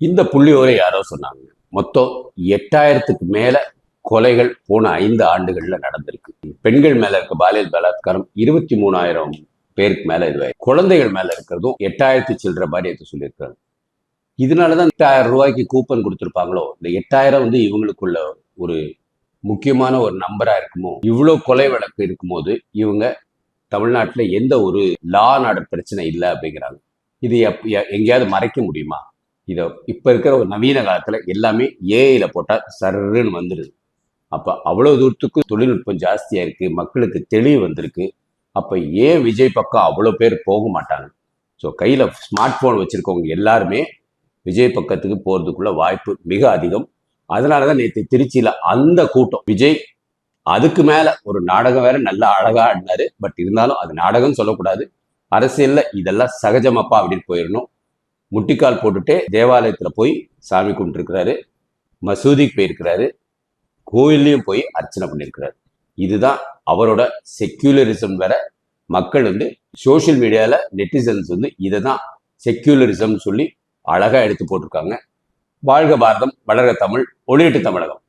இந்த புள்ளியோரை யாரோ சொன்னாங்க. மொத்தம் 8000க்கு மேல கொலைகள் போன 5 ஆண்டுகள்ல நடந்திருக்கு. பெண்கள் மேல இருக்க பாலியல் பலாத்காரம் 23,000 பேருக்கு மேல இதுவாய், குழந்தைகள் மேல இருக்கிறதும் 8000 சில்லற மாதிரி எடுத்து சொல்லியிருக்காங்க. இதனாலதான் 8000 ரூபாய்க்கு கூப்பன் கொடுத்திருப்பாங்களோ, இந்த 8000 வந்து இவங்களுக்குள்ள ஒரு முக்கியமான ஒரு நம்பரா இருக்குமோ. இவ்வளவு கொலை வழக்கு இருக்கும்போது இவங்க தமிழ்நாட்டுல எந்த ஒரு லா அண்ட் ஆர்டர் பிரச்சனை இல்லை அப்படிங்கிறாங்க. இது எங்கேயாவது மறைக்க முடியுமா? இதை இப்ப இருக்கிற ஒரு நவீன காலத்துல எல்லாமே ஏஐல போட்டா சர்ன்னு வந்துடுது. அப்ப அவ்வளவு தூரத்துக்கு தொழில்நுட்பம் ஜாஸ்தியா இருக்கு, மக்களுக்கு தெளிவு வந்திருக்கு. அப்ப ஏன் விஜய் பக்கம் அவ்வளவு பேர் போக மாட்டாங்க? ஸோ கையில ஸ்மார்ட் போன் வச்சிருக்கவங்க எல்லாருமே விஜய் பக்கத்துக்கு போறதுக்குள்ள வாய்ப்பு மிக அதிகம். அதனாலதான் நேற்று திருச்சியில அந்த கூட்டம். விஜய் அதுக்கு மேல ஒரு நாடகம் வேற நல்லா அழகா ஆடினாரு. பட் இருந்தாலும் அது நாடகம் சொல்லக்கூடாது. அரசியல்ல இதெல்லாம் சகஜமாப்பா அப்படின்னு போயிடணும். முட்டிக்கால் போட்டுட்டு தேவாலயத்துல போய் சாமி கும்பிட்டுருக்கிறாரு, மசூதிக்கு போயிருக்கிறாரு, கோயில்லையும் போய் அர்ச்சனை பண்ணியிருக்கிறாரு. இதுதான் அவரோட செக்யூலரிசம். வேற மக்கள் வந்து சோசியல் மீடியால நெட்டிசன்ஸ் வந்து இதை தான் செக்யூலரிசம் சொல்லி அழகா எடுத்து போட்டிருக்காங்க. வாழ்க பாரதம், வளர்க தமிழ், ஒளியிட்டு தமிழகம்.